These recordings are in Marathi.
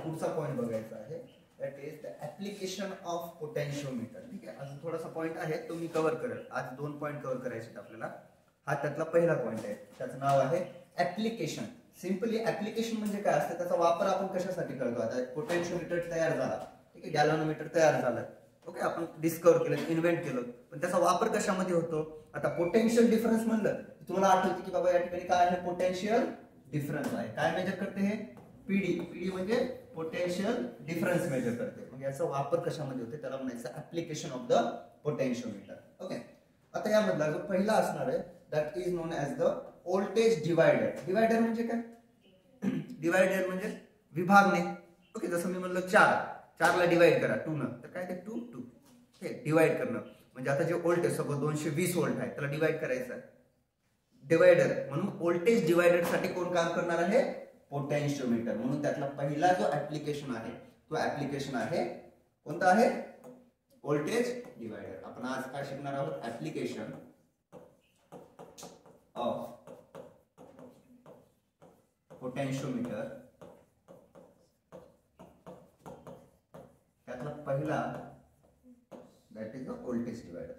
पुढचा पॉईंट बघायचा आहे, that is the application of potentiometer. ठीक आहे, अजून थोडासा पॉईंट आहे तो मी कव्हर करेल. आज 2 पॉईंट कव्हर करायचे आपल्याला. हा त्यातला पहिला पॉईंट आहे, त्याचं नाव आहे ऍप्लिकेशन. सिंपली ऍप्लिकेशन म्हणजे काय असतं, त्याचा वापर आपण कशासाठी करतो. आता पोटेन्शिओमीटर तयार झाला, ठीक आहे, गॅल्व्हनोमीटर तयार झालं, ओके, आपण डिस्कव्हर केलं, इन्व्हेंट केलं, पण त्याचा वापर कशामध्ये होतो. आता पोटेन्शियल डिफरन्स म्हणलं तुम्हाला आठवतं की बाबा या ठिकाणी काय आहे, पोटेन्शियल डिफरन्स आहे. काय मेजर करते हे, पीडी. पीडी म्हणजे पोटेन्शियल डिफरन्स मेजर करते. मग याचा वापर कशामध्ये होते, त्याला म्हणायचं application of the potentiometer. Okay, आता यामधला जो पहिला असणार आहे that is known as the voltage divider. Divider म्हणजे काय, डिवायडर म्हणजे विभागणे. ओके, जसं मी म्हणलं 4 ला डिवाइड करा 2 न, तर काय ते 2 2 हे डिवाइड करणं. म्हणजे आता जे व्होल्टेज सपोज 220 व्होल्ट आहे त्याला डिवाइड करायचं आहे, डिवायडर. म्हणून व्होल्टेज डिवायडर साठी कोण काम करणार आहे, पोटेन्शिओमीटर. म्हणून त्यातला पहिला जो ऍप्लिकेशन आहे तो ऍप्लिकेशन आहे कोणता आहे, व्होल्टेज डिवायडर. आपण आज काय शिकणार आहोत, ऍप्लिकेशन ऑफ पोटेन्शिओमीटर. त्यातला पहिला that is the voltage divider.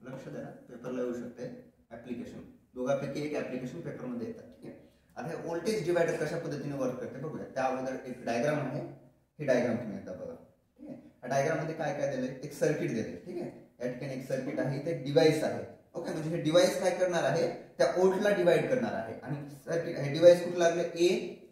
लक्ष द्या, पेपरला येऊ शकते ऍप्लिकेशन. दोघांपैकी एक ऍप्लिकेशन पेपरमध्ये येतात. ठीक आहे, आता हे व्होल्टेज डिवायडर कशा पद्धतीने वर्क करते बघूया. त्या अगोदर एक डायग्राम आहे, ही डायग्राम तुम्ही एकदा बघा. ठीक आहे, या डायग्राम मध्ये काय काय दिलंय, एक सर्किट दिले. ठीक आहे, या ठिकाणी एक सर्किट आहे, इथे एक डिव्हाइस आहे. ओके, म्हणजे हे डिव्हाइस काय करणार आहे, त्या व्होल्टला डिवाइड करणार आहे. आणि सर्किट हे डिव्हाइस कुठे लागले, ए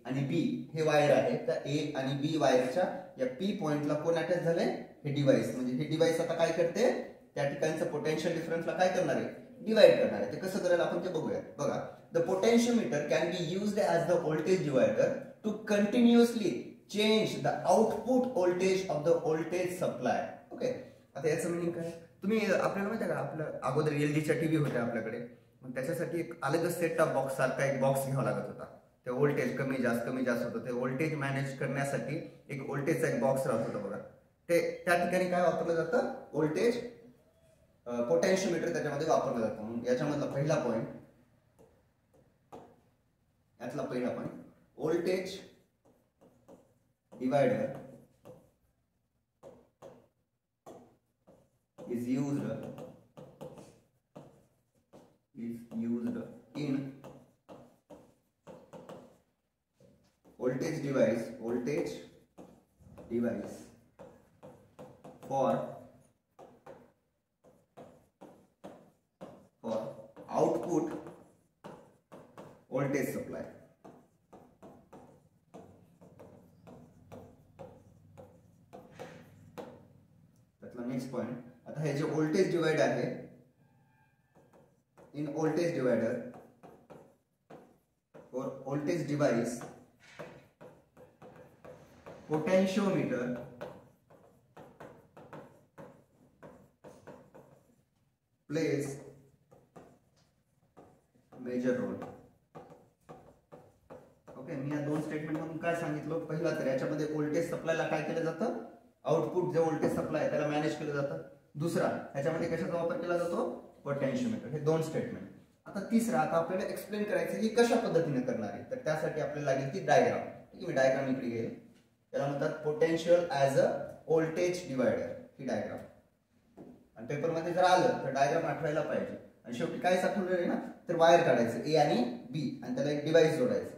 आणि बी हे वायर आहे. त्या ए आणि बी वायरच्या या पी पॉइंटला कोण अटॅच झाले, हे डिव्हाइस. म्हणजे हे डिव्हाइस आता काय करते, त्या ठिकाणचं पोटेन्शियल डिफरन्सला काय करणार आहे, डिवाइड करणार आहे. ते कसं करेल आपण ते बघूया. बघा, the potentiometer can be used as the voltage divider to continuously change the output voltage of the voltage supply. Okay, आता याचं मिनिंग काय, तुम्ही आपल्याला माहिती आहे का, आपल्या अगोदर एलजीच्या टीव्ही होत्या आपल्याकडे, मग त्याच्यासाठी एक अलग सेट टॉप बॉक्स सारखा एक बॉक्स घ्यावा लागत होता. ते व्होल्टेज कमी जास्त होतं, ते व्होल्टेज मॅनेज करण्यासाठी एक व्होल्टेजचा एक बॉक्स राहत होता बघा. ते त्या ठिकाणी काय वापरलं जातं, व्होल्टेज पोटेन्शिओमीटर त्याच्यामध्ये वापरलं जातं. म्हणून याच्यामधला पहिला पॉइंट, यातला पहिला point, voltage divider is used in voltage device for output voltage supply. त्यातला नेक्स्ट पॉइंट, आता हे जे व्होल्टेज डिवाइड आहे, in voltage divider for voltage device potentiometer plays major role. Okay, मी या 2 स्टेटमेंट मधून काय सांगितलं, पहिला तर याच्यामध्ये व्होल्टेज सप्लायला काय केलं जातं, आउटपुट जे व्होल्टेज सप्लाय आहे त्याला मॅनेज केलं जातं. दुसरा, ह्याच्यामध्ये कशाचा वापर केला जातो, पोटेन्शिओमीटर. हे 2 स्टेटमेंट. आता तिसरा, आता आपल्याला एक्सप्लेन करायचं की कशा पद्धतीने करणार आहे, तर त्यासाठी आपल्याला लागेल ती डायग्राम. ठीक आहे, मी डायग्राम इकडे घेईल. त्याला म्हणतात potential as a voltage divider, he diagram. आणि पेपरमध्ये जर आलं तर डायग्राम आठवायला पाहिजे. आणि शेवटी काय साठवलेलं आहे ना, तर वायर काढायचं ए आणि बी, आणि त्याला एक डिव्हाइस जोडायचं.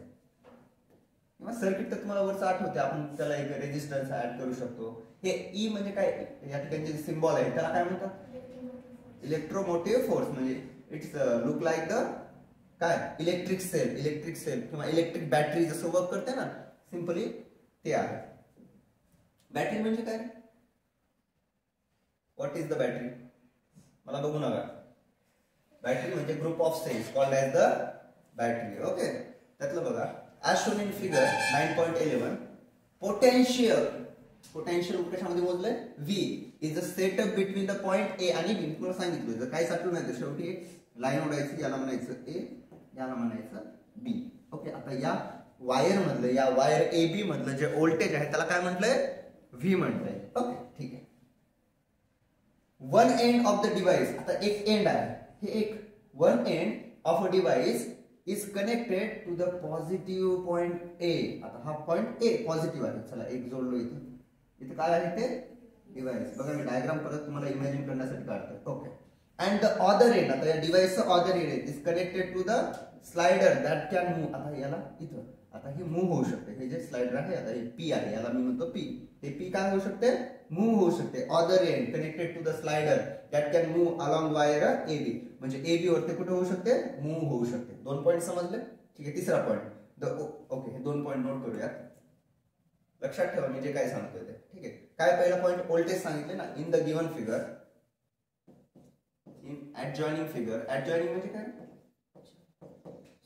किंवा सर्किट तर तुम्हाला वरचं आठवते, आपण त्याला एक रेजिस्टन्स ऍड करू शकतो. हे ई म्हणजे काय, या ठिकाणी जे सिम्बॉल आहे त्याला काय म्हणतात, इलेक्ट्रोमोटिव्ह फोर्स. म्हणजे इट्स लुक लाईक द काय, इलेक्ट्रिक सेल किंवा इलेक्ट्रिक बॅटरी जसं वर्क करते ना, सिंपली ते आहे. बॅटरी म्हणजे काय, व्हॉट इज द बॅटरी, मला बघू नका. बॅटरी म्हणजे group of cells called as the battery. Okay, त्यातलं बघा, as shown in figure 9.11, potential कशामध्ये मोजलंय, V is the setup between the point A आणि B. तुम्हाला सांगितलं जर काही साठवून नाही तर शेवटी एक लाईन ओढायची, याला म्हणायचं A, याला म्हणायचं B. ओके, आता या वायर मधलं, या वायर AB मधलं जे व्होल्टेज आहे त्याला काय म्हटलंय, V म्हटलंय. ओके, ठीक आहे. One end of the device, आता एक एंड आहे, हे एक one end of a device is connected to the positive point A. आता हा पॉइंट ए पॉझिटिव्ह आहे, चला एक जोडलो इथे. इथे काय आहे ते डिव्हाइस. बघा मी डायग्राम परत तुम्हाला इमॅजिन करण्यासाठी काढतोय. Okay. And the other end, आता या डिव्हाइसचं other end is connected to the slider that can move. आता याला इथं आता हे मूव्ह होऊ शकते. हे जे स्लाइडर आहे, आता हे पी आहे, याला मी म्हणतो पी. हे पी काय होऊ शकते, मूव्ह होऊ शकते. Other end connected to the slider that can move along wire AB, म्हणजे एबी वरती कुठे होऊ शकते, मूव्ह होऊ शकते. 2 पॉइंट समजले. ठीक आहे. तिसरा पॉइंट द ओके, हे 2 पॉइंट नोट करूया, लक्षात ठेवा मी जे काय सांगतोय ते. ठीक आहे. काय पहिला पॉइंट व्होल्टेज सांगितले ना, in the given figure, in adjoining figure. Adjoining म्हणजे काय,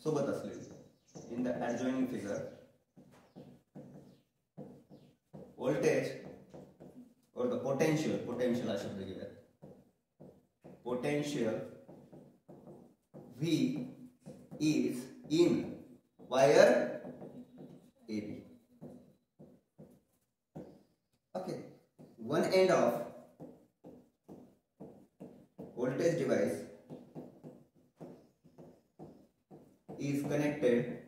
सोबत असलेली. In the adjoining figure voltage or the potential हा शब्द घेऊया. Potential V is in wire AB. Okay, one end of voltage device is connected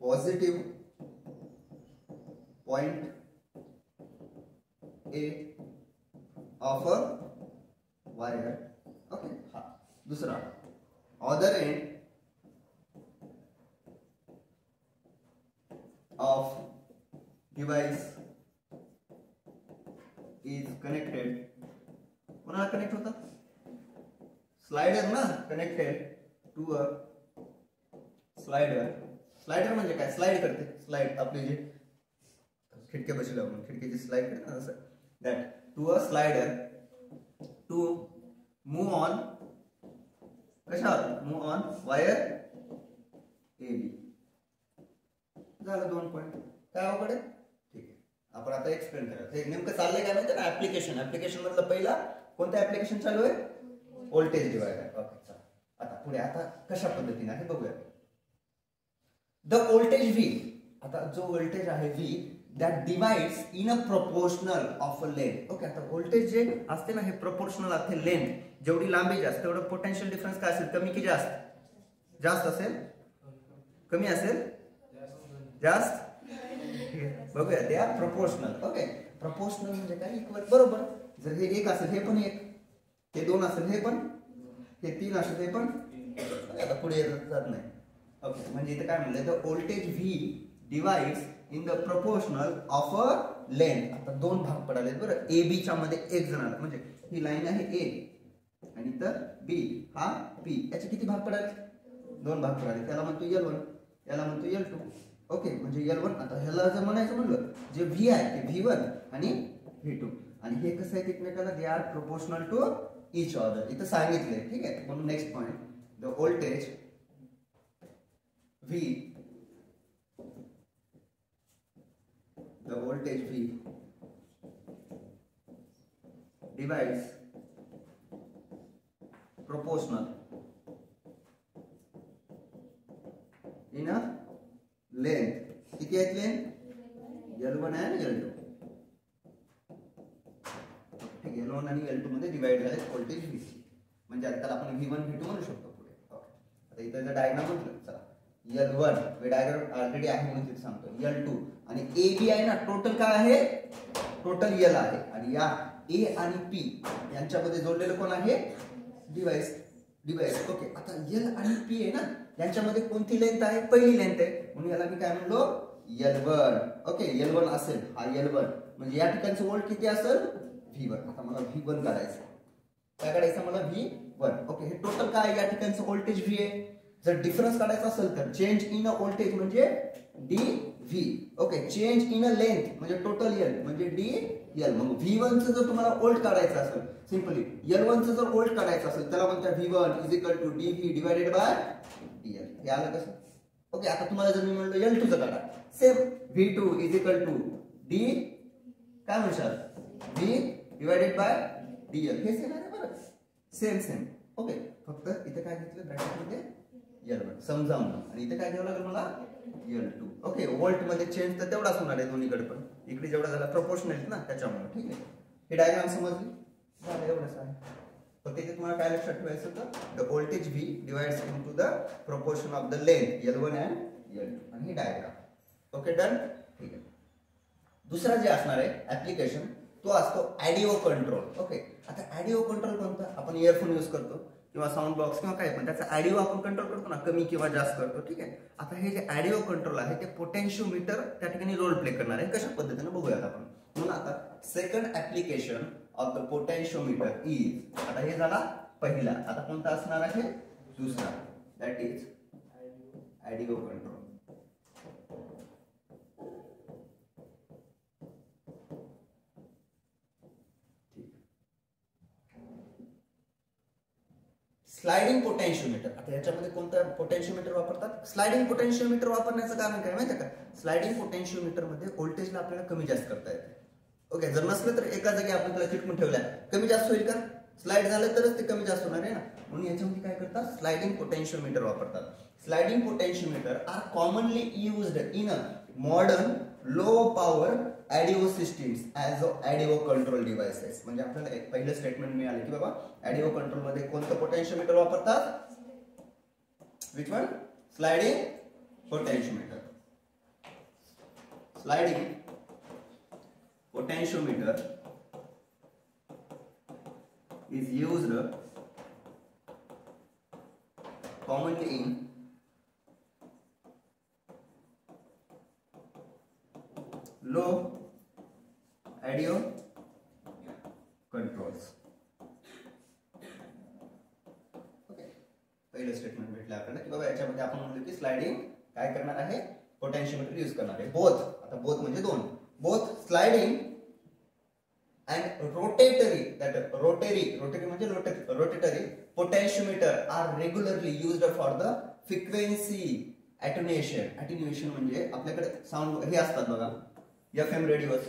positive point A of a wire. Okay. हा दूसरा, other end of device is connected. कोणाला कनेक्ट होता, स्लाइडर ना, connected to a slider. Slider म्हणजे काय, स्लाइड करते. स्लाइड आपली जी खिडक्या बसल्या आपण खिडकीची स्लाइड करते ना, असं that to a slider to move on, कशावर, मूव्ह ऑन वायर एबी. झालं 2 पॉइंट. काय अवघड आहे. ठीक आहे. आपण आता एक्सप्लेन करूया. हे नेमकं चाललंय काय माहिती ना, ऍप्लिकेशन. ऍप्लिकेशन मधलं पहिला कोणतं ऍप्लिकेशन चालू आहे, व्होल्टेज डिवायडर. ओके. चला आता पुढे आता कशा पद्धतीने आहे बघूया. द व्होल्टेज V, आता जो व्होल्टेज आहे V, that divides in a proportional of a length. Okay. आता व्होल्टेज जे असते ना, हे प्रोपोर्शनल असते लेंथ. जेवढी लांबी जास्त तेवढं पोटेन्शियल डिफरन्स काय असेल, कमी की जास्त, जास्त असेल, कमी असेल, जास्त. बघूया ते प्रोपोर्शनल. ओके. प्रोपोर्शनल म्हणजे काय, इक्वल. बरोबर. जर हे 1 असेल हे पण 1, हे 2 असेल हे पण, हे 3 असेल हे पण. आता पुढे जात नाही. ओके. म्हणजे इथे काय म्हणलंय, the voltage V divides in the proportional of a length. आता 2 भाग पडाले बरं. ए बी च्या मध्ये एक जण आला, म्हणजे ही लाईन आहे A आणि तर B हा P. याचे किती भाग पडाले, 2 भाग पडाले. त्याला म्हणतो L1, याला म्हणतो L2. ओके. म्हणजे L1, आता ह्याला जर म्हणायचं म्हणलं, जे V आहे ते V1 आणि V2, आणि हे कसं आहे एकमेकाला, they are proportional to each other. इथं सांगितलंय. ठीक आहे. म्हणून next point, the voltage V, the voltage V divides proportional in a length. किती आहेत लेंथ, L1 आणि L2. ठीक आहे. L1 आणि L2 मध्ये डिवाइड झाले व्होल्टेज V. म्हणजे आता आपण V1 V2 म्हणू शकतो पुढे. आता इथं जर डायग्राम म्हटलं, चला L1 हे डायग्राम ऑलरेडी आहे म्हणून तिथे सांगतो. L2 आणि AB आहे ना, टोटल काय आहे, टोटल L आहे. आणि या A आणि P यांच्यामध्ये जोडलेलं कोण आहे, डिवाइस. ओके. आता L आणि P आहे ना, यांच्यामध्ये कोणती लेंथ आहे, पहिली लेंथ आहे, म्हणून याला मी काय म्हणलो, L1. ओके. L1 असेल, हा L1, म्हणजे या ठिकाणचं व्होल्ट किती असेल, V1. आता मला V1 काढायचं. काय काढायचं मला, V1. ओके. हे टोटल काय, या ठिकाणचं व्होल्टेज V आहे. जर डिफरन्स काढायचा असेल तर चेंज इन अ व्होल्टेज म्हणजे DV. Okay. Change in a length म्हणजे टोटल L म्हणजे DL. मग V1 चं जर तुम्हाला व्होल्ट काढायचं असेल, सिंपली L1 चं जर व्होल्ट काढायचं असेल, त्याला म्हणतात V1 is equal to DV divided by DL. हे आलं कसं. ओके. आता तुम्हाला जर मी म्हणलो L2 चं काढा, same V2 is equal to D काय म्हणशाल, V डिवाइडेड बाय DL. हे सेम आहे बरं, सेम. ओके. फक्त इथे काय घेतलं ब्रॅकेट मध्ये L1 समजावून, आणि इथे काय घ्यावं लागेल मला, L2. ओके, व्होल्ट मध्ये चेंज तर तेवढाच होणार आहे दोन्हीकडे पण. इकडे जेवढा झाला प्रोपोर्शनल आहे ना त्याच्यामुळे. ठीक आहे, हे डायग्राम समजली? झालं, एवढंच आहे. फक्त इथे तुम्हाला काय लक्षात ठेवायचं होतं, the voltage V divides into the proportion of the length L1 and L2 आणि ही डायग्राम. Okay, done. ठीक आहे. दुसरा जे असणार आहे ऍप्लिकेशन तो असतो ऑडिओ कंट्रोल. ओके, आता ऑडिओ कंट्रोल कोणता? आपण इयरफोन यूज करतो किंवा साऊंड बॉक्स किंवा काय पण त्याचा ऑडिओ आपण कंट्रोल करतो ना, कमी किंवा जास्त करतो. ठीक आहे, आता हे जे ऑडिओ कंट्रोल आहे ते पोटेन्शियोमीटर त्या ठिकाणी रोल प्ले करणार आहे. कशा पद्धतीने बघूयात आपण. म्हणून आता second application of the potentiometer is, आता हे झाला पहिला. आता कोणता असणार आहे? दुसरा, that is audio control. Sliding potentiometer. आता याच्यामध्ये कोणता पोटेन्शियोमीटर वापरतात? स्लाइडिंग पोटेन्शियोमीटर वापरण्याचं कारण काय माहिती का? स्लाइडिंग पोटेन्शियोमीटर मध्ये व्होल्टेजला आपल्याला कमी जास्त करता येते. ओके, जर नसलं तर एका जागी आपण त्याला चिटकून ठेवल्या कमी जास्त होईल का? स्लाइड झालं तरच ते कमी जास्त होणार आहे ना. म्हणून याच्यामध्ये काय करतात? स्लाइडिंग पोटेन्शियोमीटर वापरतात. Sliding potentiometer are commonly used in a modern low power audio systems as audio control devices. म्हणजे आपल्याला एक पहिलं स्टेटमेंट मिळालं की बाबा ऑडिओ कंट्रोल मध्ये कोणतं पोटेन्शियोमीटर वापरतात? Which one? Sliding potentiometer. Sliding potentiometer is used commonly in low audio controls. Okay, पहिलं स्टेटमेंट भेटलं आपल्याला की बाबा याच्यामध्ये आपण म्हणलो की स्लाइडिंग काय करणार आहे? पोटेन्शियोमीटर यूज करणार आहे. बोथ, आता बोथ म्हणजे दोन. Both sliding and rotatory, that rotatory म्हणजे rotatory potentiometer are regularly used for the frequency attenuation. Attenuation म्हणजे आपल्याकडे साऊंड हे असतात बघा, FM रेडिओज,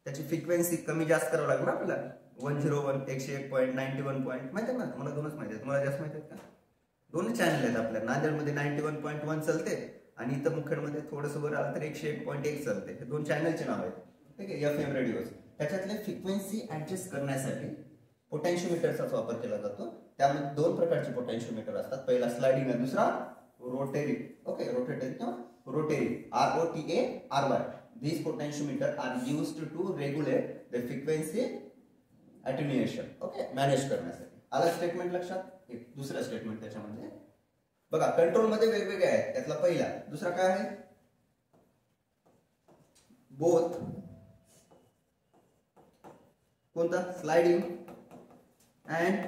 त्याची फ्रिक्वेन्सी कमी जास्त करावं लागेल ना आपल्याला. 101, 101.91 पॉइंट माहिती आहे ना? मला दोनच माहिती आहेत. तुम्हाला जास्त माहिती आहेत का? दोन चॅनल आहेत आपल्या. नांदेडमध्ये 91.1 चालते आणि इथं मुखेडमध्ये थोडंसं वर आलं तर 101.1 चालते. हे दोन चॅनलचे नाव आहेत. ठीक आहे, FM रेडिओज. त्याच्यातले फ्रिक्वेन्सी ऍडजस्ट करण्यासाठी पोटेन्शियोमीटरचाच वापर केला जातो. त्यामध्ये दोन प्रकारचे पोटेन्शियोमीटर असतात. पहिला स्लाइडिंग आणि दुसरा रोटेरी. ओके, रोटेटरी किंवा rotary, ROTARY. These potentiometer are used to regulate the frequency attenuation. Okay, manage करण्यासाठी. आला स्टेटमेंट लक्षात? एक दुसरा स्टेटमेंट त्याच्यामध्ये बघा, कंट्रोल मध्ये वेगवेगळे आहेत. त्यातला पहिला. दुसरा काय आहे? बोथ. कोणता? Sliding and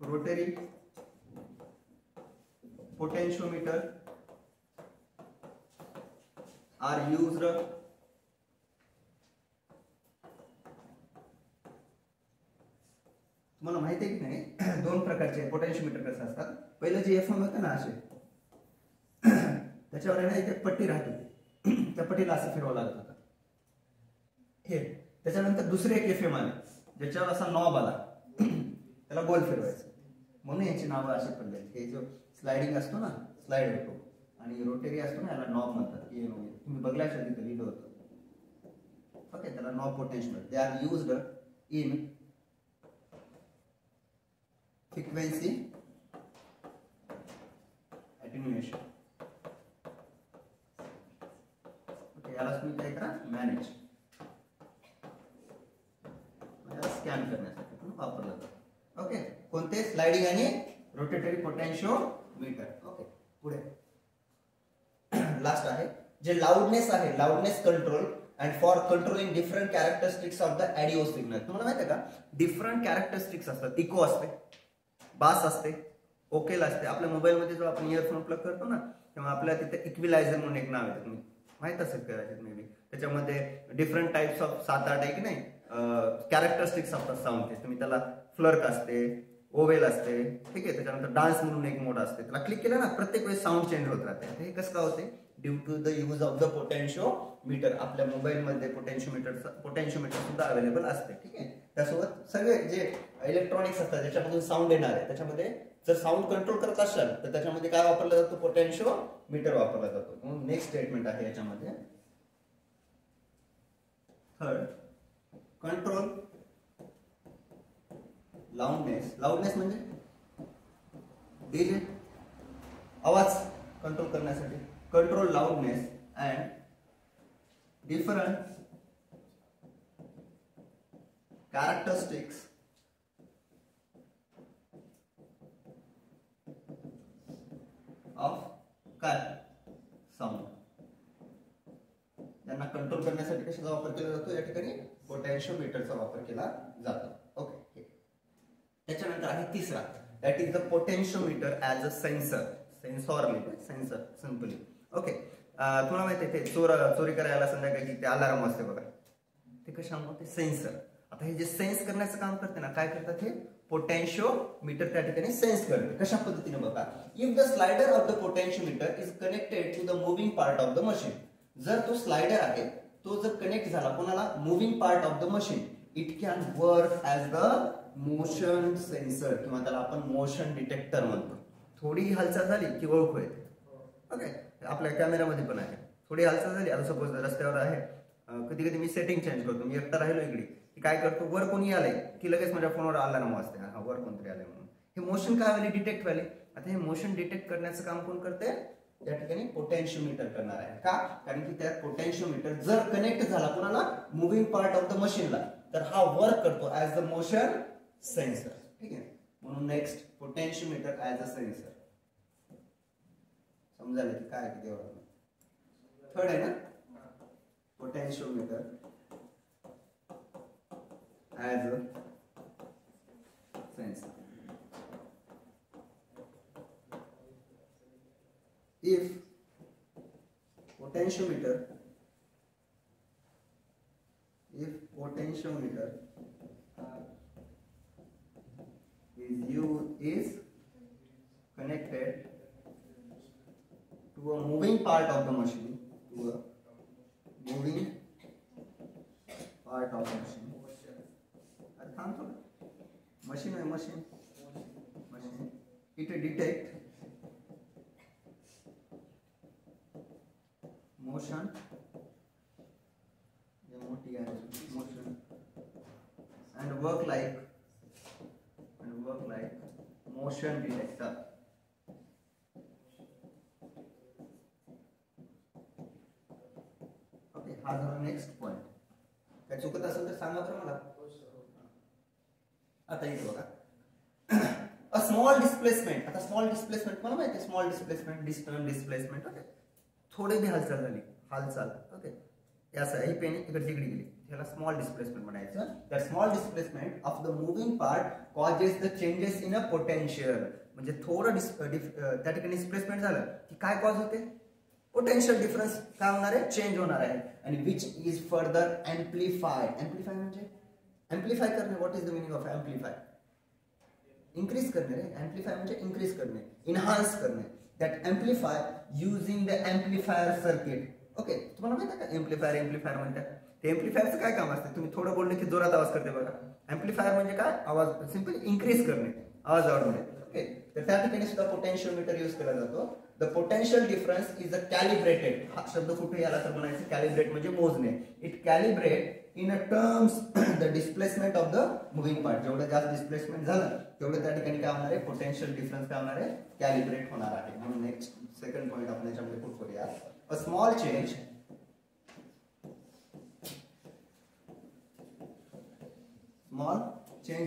rotary potentiometer are used तुम्हाला माहिती आहे की नाही? दोन प्रकारचे पोटेन्शियोमीटर कसे असतात. पहिलं जे FM होतं ना असे, त्याच्यावर ना इथे पट्टी राहत होती. त्या पट्टीला असं फिरवावं लागत होतं हे. त्याच्यानंतर दुसरे एक FM आले ज्याच्यावर असा नॉब आला, त्याला गोल फिरवायचं. म्हणून याची नावं अशी पडली. हे जो स्लाइडिंग असतो ना, स्लाइड होतो, आणि रोटेरी असतो ना, याला नॉब म्हणतात. तुम्ही बघल्या तिथे लिहिलं होतं. ओके, त्याला knob potentiometer. They are used in frequency attenuation. Okay, याला तुम्ही काय करा? मॅनेज, स्कॅन करण्यासाठी वापरलं जातं. ओके, कोणते? स्लाइडिंग आणि रोटेटरी पोटेन्शियोमीटर. ओके, पुढे लास्ट आहे जे लाउडनेस आहे, loudness control and for controlling different characteristics of the audio signal. तुम्हाला माहिती आहे का? डिफरंट कॅरेक्टरिस्टिक्स असतात. इको असते, बास असते, ओकेल असते. आपल्या मोबाईलमध्ये जो आपण इयरफोन प्लग करतो ना, तेव्हा आपल्याला तिथे इक्विलायझर म्हणून एक नाव येतं, तुम्ही माहित असेल कदाचित मे बी. त्याच्यामध्ये डिफरंट टाइप्स ऑफ 7-8 आहे की नाही कॅरेक्टरिस्टिक्स असतात साऊंडचे. तुम्ही त्याला फ्लर्क असते, ओवेल असते, ठीक आहे. त्याच्यानंतर डान्स म्हणून एक मोड असते. त्याला क्लिक केलं ना, प्रत्येक वेळेस साऊंड चेंज होत राहते. हे कसं काय होते? Due to the use of the potentiometer. आपल्या मोबाईलमध्ये पोटेन्शियोमीटर सुद्धा अवेलेबल असते. ठीक आहे. त्यासोबत सगळे जे इलेक्ट्रॉनिक्स असतात ज्याच्यामधून साऊंड येणार आहे त्याच्यामध्ये जर साऊंड कंट्रोल करत असाल तर त्याच्यामध्ये काय वापरला जातो, पोटेन्शिओमीटर वापरला जातो. म्हणून नेक्स्ट स्टेटमेंट आहे याच्यामध्ये थर्ड, कंट्रोल लाऊडनेस. लाऊडनेस म्हणजे डिले, आवाज कंट्रोल करण्यासाठी. Control loudness and different characteristics of काय साऊंड. त्यांना कंट्रोल करण्यासाठी कशाचा वापर केला जातो, या ठिकाणी पोटेन्शिओमीटरचा वापर केला जातो. ओके. त्याच्यानंतर आहे तिसरा, that is the potentiometer as a sensor. Sensor म्हणजे सेन्सर सिंपली. ओके. तुम्हाला माहिती आहे ते चोरी करायला संध्याकाळी ते अलार्म असते बघा, ते कशामुळे, ते सेन्सर. आता हे जे सेन्स करण्याचं काम करते ना, काय करतात हे पोटेन्शिओमीटर त्या ठिकाणी सेन्स करते. कशा पद्धतीने बघा, if the slider of the potentiometer is connected to the moving part of the machine. जर तो स्लायडर आहे तो जर कनेक्ट झाला कोणाला, moving part of the machine, it can work as the motion sensor, किंवा त्याला आपण मोशन डिटेक्टर म्हणतो. थोडी हालचाल झाली की ओळखू येते. ओके. आपल्या कॅमेरामध्ये पण आहे, थोडी हालचाल झाली, आता सपोज रस्त्यावर आहे, कधी कधी मी सेटिंग चेंज करतो, मी एकटा राहिलो इकडे की काय करतो, वर कोणी आलंय की लगेच माझ्या फोनवर अलार्म वाजते, हा वर कोणतरी आलंय म्हणून. हे मोशन काय व्हायला, डिटेक्ट व्हायला. आता हे मोशन डिटेक्ट करण्याचं काम कोण करते, या ठिकाणी पोटेन्शिओमीटर करणार आहे. का, कारण की त्या पोटेन्शिओमीटर जर कनेक्ट झाला कोणाला, मुव्हिंग पार्ट ऑफ द मशीनला, तर हा वर्क करतो ऍज द मोशन सेन्सर. ठीक आहे. म्हणून next, potentiometer as a sensor. समजायला की काय किती एवढं. थर्ड आहे ना, potentiometer as a sensor. If potentiometer is connected to a moving part of the machine, machine, it detect motion and work like motion detector. Okay. हा झाला नेक्स्ट पॉइंट. काय चुकत असेल तर सांगा बरं मला. आता इथे बघा, अ स्मॉल डिस्प्लेसमेंट. आता स्मॉल डिस्प्लेसमेंट मला माहिती आहे, small displacement, distance displacement. Okay. थोडी बी हालचाल झाली, ओके, याचा ही पेन इकडे तिकडे गेली, त्याला स्मॉल डिस्प्लेसमेंट म्हणायचं. The small displacement of the moving part causes the changes in a potential. म्हणजे थोडं त्या ठिकाणी डिस्प्लेसमेंट झालं की काय कॉज होते, पोटेन्शियल डिफरन्स काय होणार आहे, चेंज होणार आहे. आणि विच इज फर्दर एम्प्लिफाईड. एम्प्लिफाय म्हणजे एम्प्लिफाय करणे. What is the meaning of amplify? Increase करणे. एम्प्लिफाय म्हणजे इन्क्रीज करणे, इन्हान्स करणे. that amplify using the amplifier circuit. Okay. तुम्हाला माहिती आहे का एम्प्लिफायर म्हणतात, ते एम्प्लिफायरचं काय काम असते, तुम्ही थोडं बोलले की जोरात आवाज करते बघा. एम्प्लिफायर म्हणजे काय, आवाज सिंपली इन्क्रीज करणे, आवाज वाढवणे. ओके. तर त्या ठिकाणी सुद्धा पोटेन्शिओमीटर यूज केला जातो. The potential difference is a calibrated. हा शब्द कुठे याला तर म्हणायचं, कॅलिब्रेट म्हणजे मोजणे. It calibrate in a terms the displacement of the moving part. जेवढं जास्त डिस्प्लेसमेंट झालं तेवढं त्या ठिकाणी काय होणार आहे, पोटेन्शियल डिफरन्स काय होणार आहे, कॅलिब्रेट होणार आहे. म्हणून नेक्स्ट सेकंड पॉइंट आपण याच्यामध्ये पुट करूया. A small change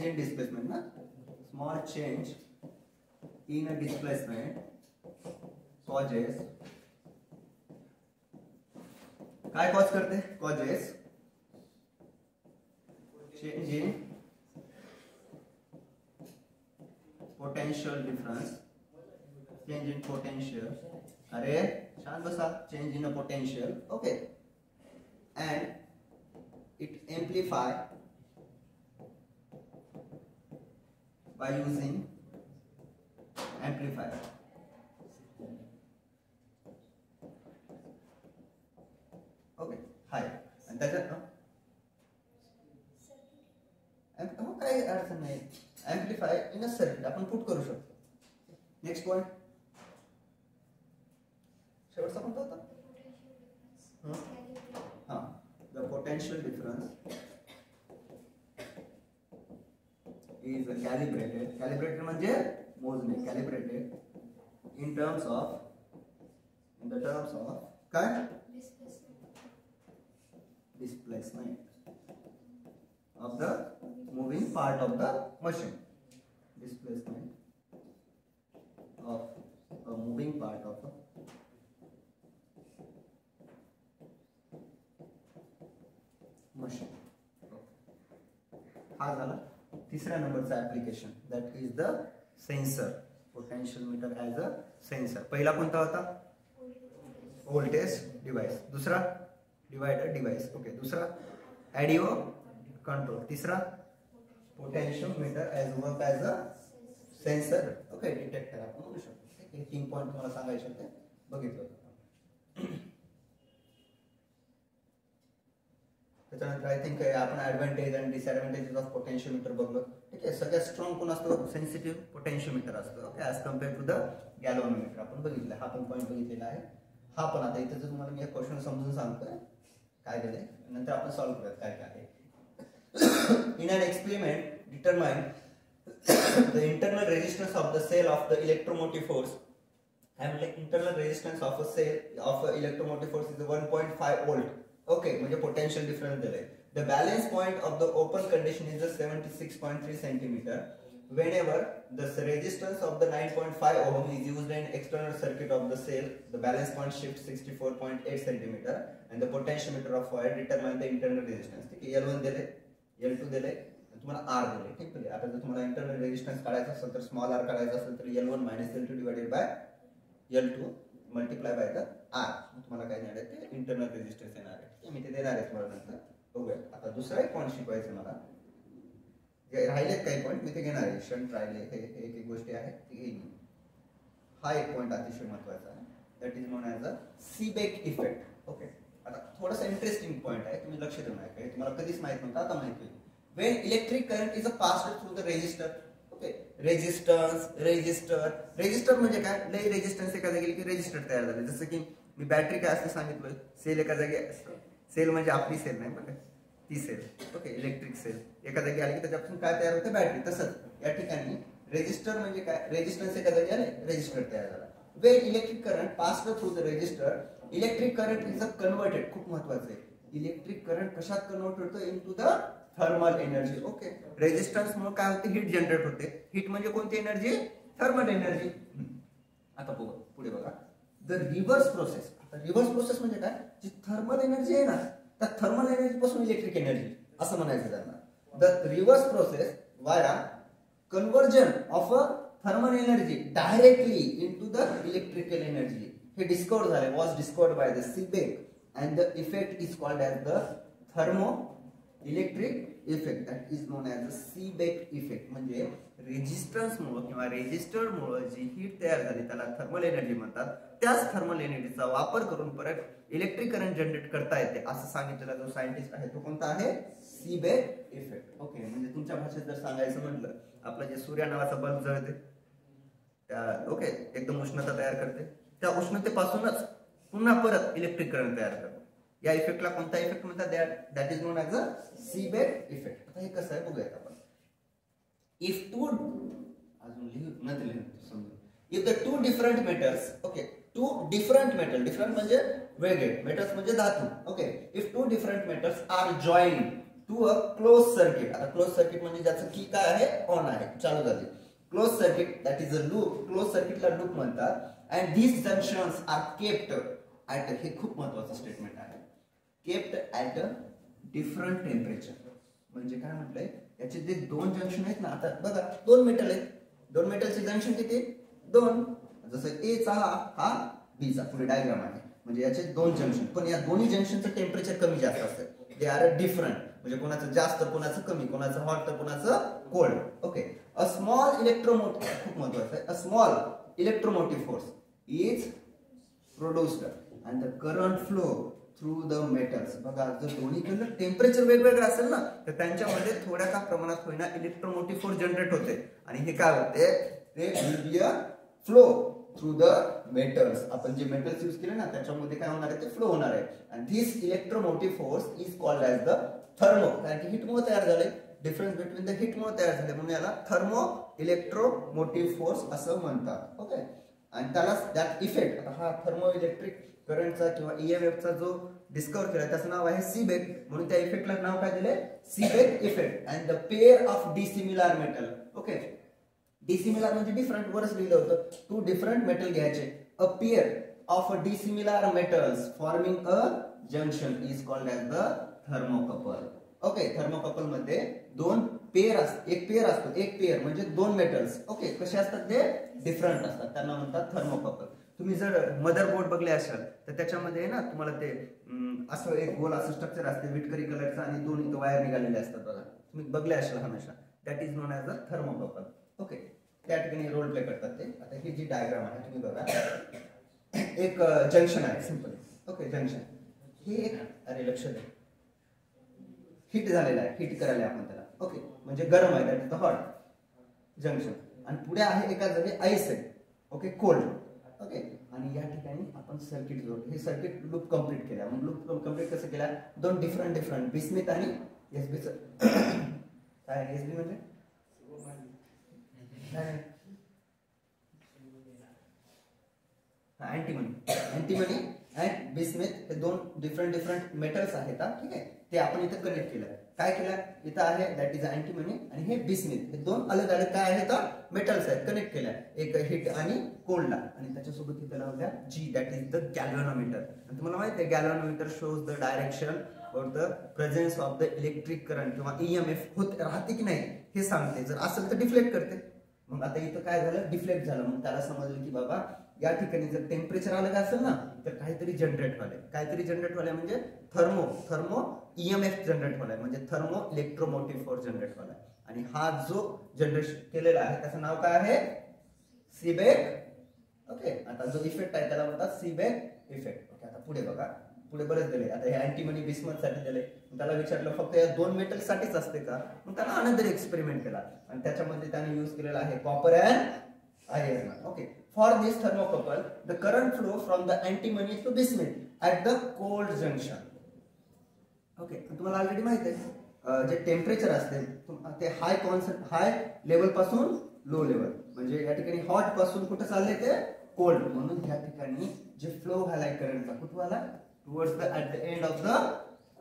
in displacement ना, small change in a displacement causes, काय कॉज करते, causes change in potential difference, change in potential. अरे शांत बसा. change in a potential. okay. and it amplify by using amplifier. Okay. Hi. आणि त्याच्यात काही अडचण नाही. एम्प्लिफाय इन अ सर्किट आपण पुट करू शकतो. नेक्स्ट पॉइंट शेवटचा कोणता होता? हां, the potential difference is calibrated. Calibrated म्हणजे मोजणे. कॅलिब्रेटेड इन टर्म्स ऑफ काय? Displacement of the moving part of the machine. Displacement of a moving part of a machine. हा झाला तिसऱ्या नंबरचा application, that is the sensor. Potential meter as a sensor. पहिला कोणता होता? Voltage device. दुसरा डिवाइडर डिवाइस. ओके. दूसरा एडिओ कंट्रोल. तीसरा potentiometer as work as a sensor. Okay. Detector आपण म्हणू शकतो. हे 3 पॉइंट तुम्हाला सांगायचे होते, बघितलं होतं. त्याच्यानंतर आय थिंक आपण ऍडव्हान्टेज आणि डिसएडव्हान्टेजेस ऑफ पोटेंशियोमीटर बघलो. ठीक आहे. सगळ्यात स्ट्रॉंग कोण असतो? सेन्सिटिव्ह पोटेंशियोमीटर असतो. Okay. As compare to the galvanometer आपण बघितलं. हा पण पॉईंट बघितलेला आहे. हा पण आता इथे जर तुम्हाला मी एक क्वेश्चन समजून सांगतोय काय दिलंय, नंतर आपण सॉल्व्ह करूयात काय काय आहे. In an experiment determine the internal resistance of the cell of the electromotive force. काय म्हटलं? Internal resistance of a cell of electromotive force is 1.5 volt. Okay. म्हणजे पोटेन्शियल डिफरन्स दिलाय. The balance point of the open condition is 76.3 centimetre. Whenever the resistance of the 9.5 ohm is used in external circuit of the cell, the balance point shifts 64.8 centimeter, and the potentiometer of wire determine the internal resistance. ठीक आहे. L1 दिले, L2 दिले, तुम्हाला R दिले. ठीक आहे. आता जर तुम्हाला इंटरनल रेजिस्टन्स काढायचा असेल तर स्मॉल r काढायचा असेल तर L1 - L2 divided by L2 multiply by the R. तुम्हाला काय देणार आहे ते इंटरनल रेजिस्टन्स येणार आहे. मी ते देणार आहे तुम्हाला नंतर. बघूया. आता दुसरा एक पॉइंट शिकवायचं मला. राहिलेत काही पॉईंट मी ते घेणार आहे. शंट राहिले, हे एक गोष्टी आहे ती घेईन. हा एक पॉईंट अतिशय महत्वाचा आहे, that is known as a Seebeck effect. Okay. आता थोडासा इंटरेस्टिंग पॉईंट आहे, तुम्ही लक्ष देऊ नका. तुम्हाला कधीच माहित नव्हतं, आता माहित होईल. When electric current is a passed through the resistor. Okay. Resistor म्हणजे काय? लई रेजिस्टन्स एका जागी की रेजिस्टर तयार झाले. जसं की मी बॅटरी काय असते सांगितलं, सेल एका जागी. सेल म्हणजे आपली सेल नाही बघा, ती सेल. ओके. इलेक्ट्रिक सेल एका जागी आली की त्याच्यापासून काय तयार होते? बॅटरी. तसंच या ठिकाणी रेजिस्टर म्हणजे काय? रेजिस्टन्स एका जागी आले, रेजिस्टर तयार झाला. When electric current passed through the resistor, electric current is a converted. खूप महत्वाचं आहे. इलेक्ट्रिक करंट कशात कन्वर्ट होतं? Into the thermal energy. Okay. Resistance मुळे काय होते? हीट जनरेट होते. हीट म्हणजे कोणती एनर्जी? Thermal energy. आता पुढे बघा. The reverse process. आता रिव्हर्स प्रोसेस म्हणजे काय? जी थर्मल एनर्जी आहे ना, त्या थर्मल एनर्जी पासून इलेक्ट्रिक एनर्जी असं म्हणायचं त्यांना. द रिव्हर्स प्रोसेस वाया conversion of a thermal energy directly into the electrical energy. हे डिस्कवर झाले, was discovered by the Seebeck, and the effect is called as the thermo electric effect. That is known as the Seebeck effect. म्हणजे रेजिस्टन्स मुळे किंवा रेजिस्टर मुळे जी हीट तयार झाली त्याला थर्मल एनर्जी म्हणतात. त्याच थर्मल एनर्जीचा वापर करून परत इलेक्ट्रिक करंट जनरेट करता येते असं सांगितलेला जो सायंटिस्ट आहे तो कोणता आहे? Seebeck effect. ओके. म्हणजे तुमच्या भाषेत जर सांगायचं म्हटलं, आपलं जे सूर्य नावाचा बल्ब जळते, ओके, एकदम उष्णता तयार करते, त्या उष्णतेपासूनच पुन्हा परत इलेक्ट्रिक करंट तयार करतो. या इफेक्टला कोणता इफेक्ट म्हणतात? That is known as a Seebeck effect. आता हे कसं आहे बघूयात आपण. If two if the two different metals, okay, two different metal, different म्हणजे वेगळे, मेटल्स म्हणजे धातू. ओके. If two different metals are join to a close circuit. आता क्लोज सर्किट म्हणजे ज्याचं की काय आहे? ऑन आहे, चालू झाली. Close circuit that is a loop. Close सर्किटला लूप म्हणतात. And this junctions R kept at, हे खूप महत्वाचं स्टेटमेंट आहे, kept at a different temperature. म्हणजे काय म्हटलंय? याचे जे दोन जंक्शन आहेत ना, आता बघा दोन मेटल आहेत, दोन मेटलचे जंक्शन किती? दोन. जसं ए चा हा बी चा, पुढे डायग्राम आहे. म्हणजे याचे दोन जंक्शन, पण या दोन्ही जंक्शनचं टेम्परेचर कमी जास्त असतं. They are different. म्हणजे कोणाचं जास्त, कोणाचं कमी, कोणाचं हॉट तर कोणाचं cold. Okay. A small electromotive, खूप महत्वाचं आहे, a small electromotive force is produced and the current flow through the metals. बघा, जर दोन्हीकडलं टेम्परेचर वेगवेगळं असेल ना, तर त्यांच्यामध्ये थोड्या का प्रमाणात होईना इलेक्ट्रोमोटिव्ह फोर्स जनरेट होते. आणि हे काय होते? ते will be a flow through the metals. आपण जे मेटल्स यूज केले ना त्याच्यामध्ये काय होणार आहे ते फ्लो होणार आहे. आणि this electromotive force is called as the thermo. कारण की हिटमुळे तयार झाले, डिफरन्स बिटवीन द हिटमुळे तयार झाले म्हणून याला थर्मो इलेक्ट्रोमोटिव्ह फोर्स असं म्हणतात. ओके. आणि त्याला दॅट इफेक्ट, आता हा थर्मो इलेक्ट्रिक करंटचा किंवा ईएमएफचा जो डिस्कवर केला त्याचं नाव आहे सीबेक. म्हणून त्या इफेक्टला नाव काय दिले, Seebeck effect. And the pair of dissimilar metal. Okay. Dissimilar म्हणजे डिफरंट, वरच लिहिलं होतं टू डिफरंट मेटल घ्यायचे. A pair of a dissimilar metals forming a junction is called as the thermocouple. Okay. Thermocouple मध्ये दोन पेअर असतात, एक पेअर असतो, एक पेअर म्हणजे दोन मेटल्स. ओके. कसे असतात ते, डिफरंट असतात, त्यांना म्हणतात थर्मोकपल. तुम्ही जर मदरबोर्ड बघले असाल तर त्याच्यामध्ये ना तुम्हाला ते असं एक गोल असं स्ट्रक्चर असते विटकरी कलरचं आणि दोन इथं वायर निघालेले असतात बघा, तुम्ही बघले असाल हमेशा. That is known as a thermocouple. Okay. त्या ठिकाणी रोल प्ले करतात ते. आता ही जी डायग्राम आहे तुम्ही बघा, एक जंक्शन आहे सिंपल. ओके. जंक्शन हे एक, अरे लक्ष द्या, हिट झालेला आहे, हिट करायला आपण त्याला. ओके. म्हणजे गरम आहे, that is the hot junction. आणि पुढे आहे एका जागी आईस आहे. ओके. कोल्ड. ओके. आणि या ठिकाणी आपण सर्किट जोडलं, हे सर्किट लूप कंप्लीट केला. मग लूप कंप्लीट कसं केला, दोन डिफरंट बिस्मिथ आणि एसबीचं काय, एसबी म्हणजे अँटीमनी अँड बिस्मिथ हे दोन डिफरंट मेटल्स आहेत. ठीक आहे. ते आपण इथं कनेक्ट केलं. काय केलं, इथं आहे दॅट इज अँटीमनी आणि हे बिस्मिथ, हे दोन अलग अलग काय आहेत मेटल्स आहेत, कनेक्ट केल्या एक हिट आणि कोल्डला. आणि त्याच्यासोबत इथं लावल्या जी, दॅट इज द गॅल्व्हॅनोमीटर. आणि तुम्हाला माहिती आहे गॅल्व्हॅनोमीटर शोज द डायरेक्शन और the presence of the electric current किंवा ईएमएफ होत राहते की नाही हे सांगते. जर असेल तर डिफ्लेक्ट करते. मग आता इथं काय झालं, डिफ्लेक्ट झालं. मग त्याला समजलं की बाबा या ठिकाणी जर टेम्परेचर अलग असेल ना तर काहीतरी जनरेट व्हायला, काहीतरी जनरेट व्हायला म्हणजे थर्मो ईएमएफ जनरेट व्हायला, म्हणजे थर्मो इलेक्ट्रोमोटिव्ह फोर्स जनरेट व्हायला. आणि हा जो जनरेट केलेला आहे त्याचं नाव काय आहे, सीबेक. ओके. आता जो इफेक्ट आहे त्याला म्हणतात सीबेक इफेक्ट. ओके. आता पुढे बघा, पुढे बरेच दिले. आता हे अँटीमनी बिस्मथ साठी दिले. त्याला विचारलं फक्त या दोन मेटल साठीच असते का, मग त्याला अनदर एक्सपेरिमेंट केला आणि त्याच्यामध्ये त्याने यूज केलेला आहे copper and iron. Okay. For this thermocouple, the current flow from the antimony to bismuth at the cold junction. Okay. तुम्हाला ऑलरेडी माहिती आहे जे टेम्परेचर असते ते हाय लेवल पासून लो लेवल, म्हणजे या ठिकाणी हॉट पासून कुठे चालले ते कोल्ड. म्हणून या ठिकाणी जे फ्लो व्हायला करंटचा कुठवाला towards the at the end of the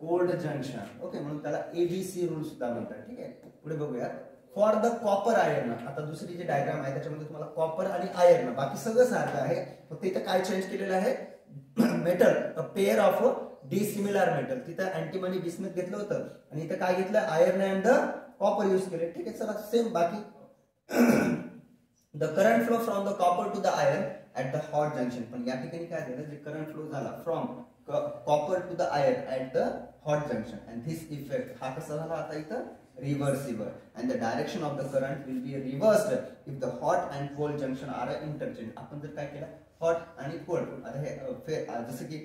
cold junction. Okay. म्हणून त्याला एबीसी रूल सुद्धा म्हणतात. ठीक आहे. पुढे बघूया. फॉर द कॉपर आयर्न, आता दुसरी जी डायग्राम आहे त्याच्यामध्ये तुम्हाला कॉपर आणि आयर्न बाकी सगळं सारखं आहे, फक्त इथं काय चेंज केलेलं आहे, metal, a pair of dissimilar metal. तिथं अँटीमनी बिस्मिथ घेतलं होतं आणि इथं काय घेतलं, iron and the copper use केले. ठीक आहे. चला सेम बाकी. The current flow from the copper two the iron at the hot junction. पण या ठिकाणी काय झालं, जे करंट फ्लो झाला from copper two the iron at the hot junction and this effect हा कसा झाला आता इथं, reversible, and the direction of the current will be reversed if the hot and cold junction are interchanged. आपण जर काय केलं, हॉट आणि कोल्ड, आता हे जसं की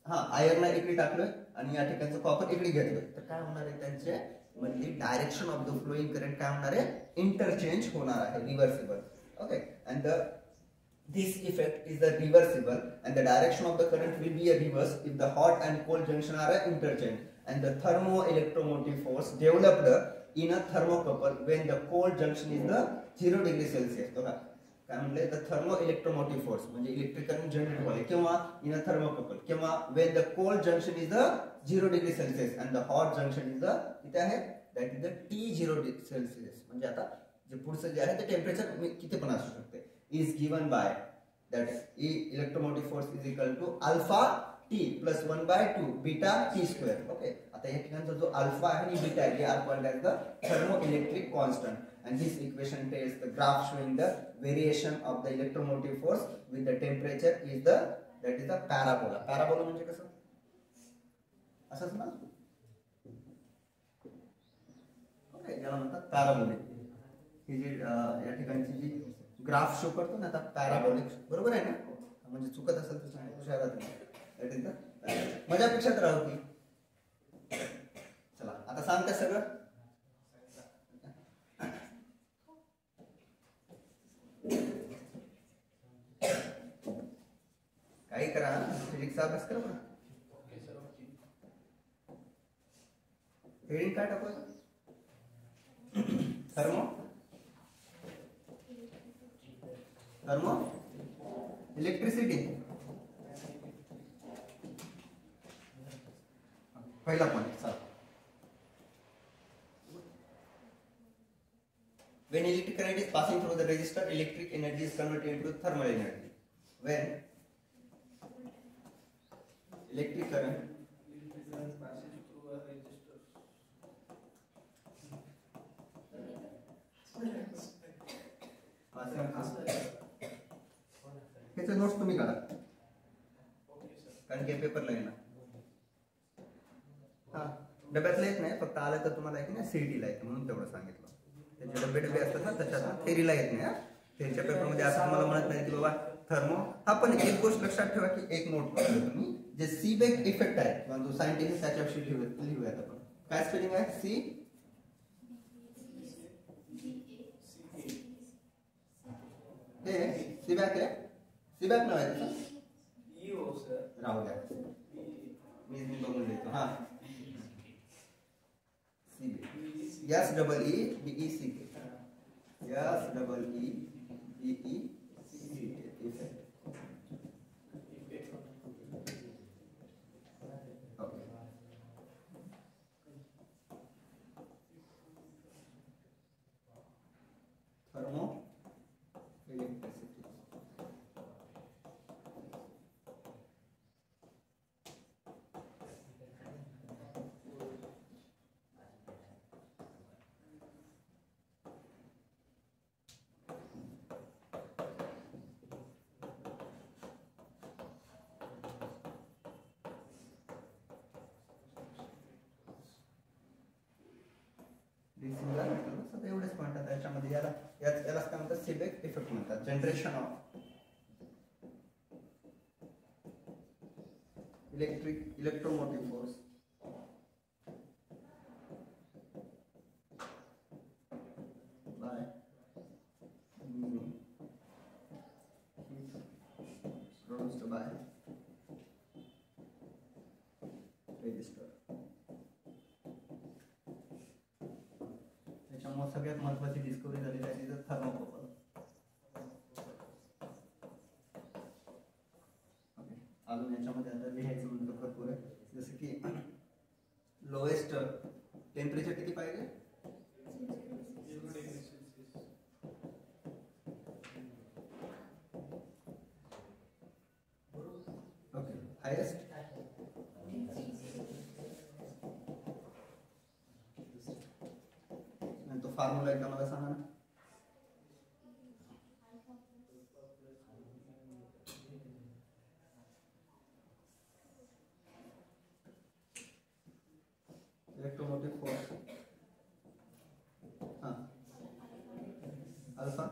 आयर्न इकडे टाकलोय आणि या ठिकाणचं कॉपर इकडे घेतलोय, तर काय होणार आहे, त्यांचे मधली direction of the flowing current काय होणार आहे, इंटरचेंज होणार आहे, reversible. Okay. And this effect is the reversible and the direction of the current will be a reverse if the hot and cold junction are interchanged. And the thermo-electromotive force developed in a thermocouple when the cold junction is the 0 degree Celsius. बघा काय म्हणले, the thermo-electromotive force म्हणजे इलेक्ट्रिक करंट जनरेट व्हायला किंवा in a thermocouple किंवा when the cold junction is the 0 degree Celsius and the hot junction is the इथे आहे that is the T0 Celsius. म्हणजे आता जे पुढचं जे आहे ते टेम्परेचर किती पण असू शकते, is given by that electromotive force is equal to alpha t plus 1 by 2 beta t square. Okay. आता या ठिकाणचा जो अल्फा आहे आणि बीटा आहे, are called as the thermoelectric constant. And this equation tells the graph showing the variation of the electromotive force with the temperature is the that is the parabola. Parabola म्हणजे कसं, असंच ना. ओके. याला म्हणतात पॅराबोलिक. ही जी या ठिकाणची जी ग्राफ शो करतो ना आता पॅराबोलिक, बरोबर आहे ना. म्हणजे चुकत असेल तर सांगा, हुशार मजापेक्षा तर राहू की. चला आता सांगता सगळं. तयारी करा, फिजिक्सचा अभ्यास करा बरं. हेडिंग काय टाकू? Thermo electricity. पहिला point. When electric current is passing through the resistor, electric energy is converted into thermal energy. When electric current passes through a resistor. ह्याचे नोट्स तुम्ही काढा कारण की पेपरला येणार. हा डब्यातला येत नाही, फक्त आलं तर तुम्हाला की नाही सीईटीला येते म्हणून तेवढं सांगितलं. त्याचे डबे असतात ना त्याच्यात थेरीला येत नाही. थेरीच्या पेपरमध्ये असं तुम्हाला म्हणत नाही की बाबा थर्मो. हा पण एक गोष्ट लक्षात ठेवा की एक नोट करा तुम्ही, जे सीबेक इफेक्ट आहे किंवा जो सायंटिफिक त्याच्याविषयी लिहूयात आपण. काय स्पेलिंग आहे? सी सीबॅक आहे. सीबॅक नाव आहे त्याचं. राहू द्या मी बघून देतो. हा S double E B E C K. S double E B E C K effect. Thermo electricity. एवढेच म्हणतात त्याच्यामध्ये. यालाच काय म्हणतात? सीबेक इफेक्ट म्हणतात. Generation of electromotive force by produced by resistor. त्याच्यामुळे सगळ्यात महत्त्वाची डिस्कवरी झालेली आहे तिथं थर्मोकपल. अजून याच्यामध्ये आता लिहायचं म्हणतो भरपूर आहे. जसं की लोएस्ट टेम्परेचर किती पाहिजे? ओके. हायेस्ट तो फॉर्म्युला एकदा मला सांगा ना. इलेक्ट्रोमोटिव्ह फोर्स हां अल्फा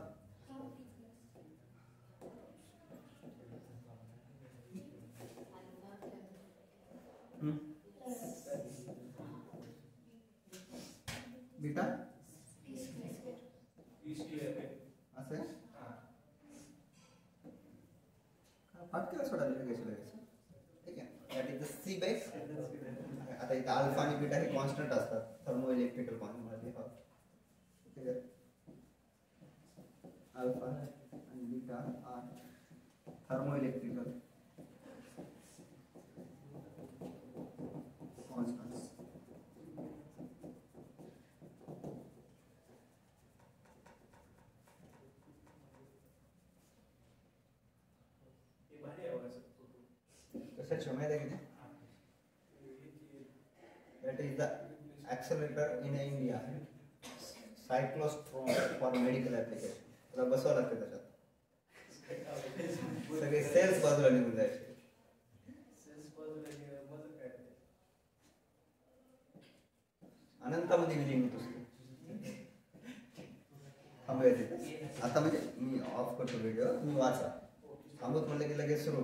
बीटा असे फाटकेला सोडायला लगेच. ठीक आहे. That is the Seebeck. आता इथे अल्फा आणि बीटा हे कॉन्स्टंट असतात थर्मो इलेक्ट्रिकल कॉन्स्टंट. ठीक आहे. अल्फा आणि beta are thermo electrical constants. कशाची माहिती आहे की that is the accelerator in India, cyclostrom for medical application. त्याला बसवा लागते त्याच्यात सगळे सेल्स बाजूला निघून जायचे. अनंतामध्ये विलीन होतोस थांबूया तिथे आता. म्हणजे मी ऑफ करतो व्हिडिओ, तुम्ही वाचा. थांबत म्हणलं की लगेच सुरू.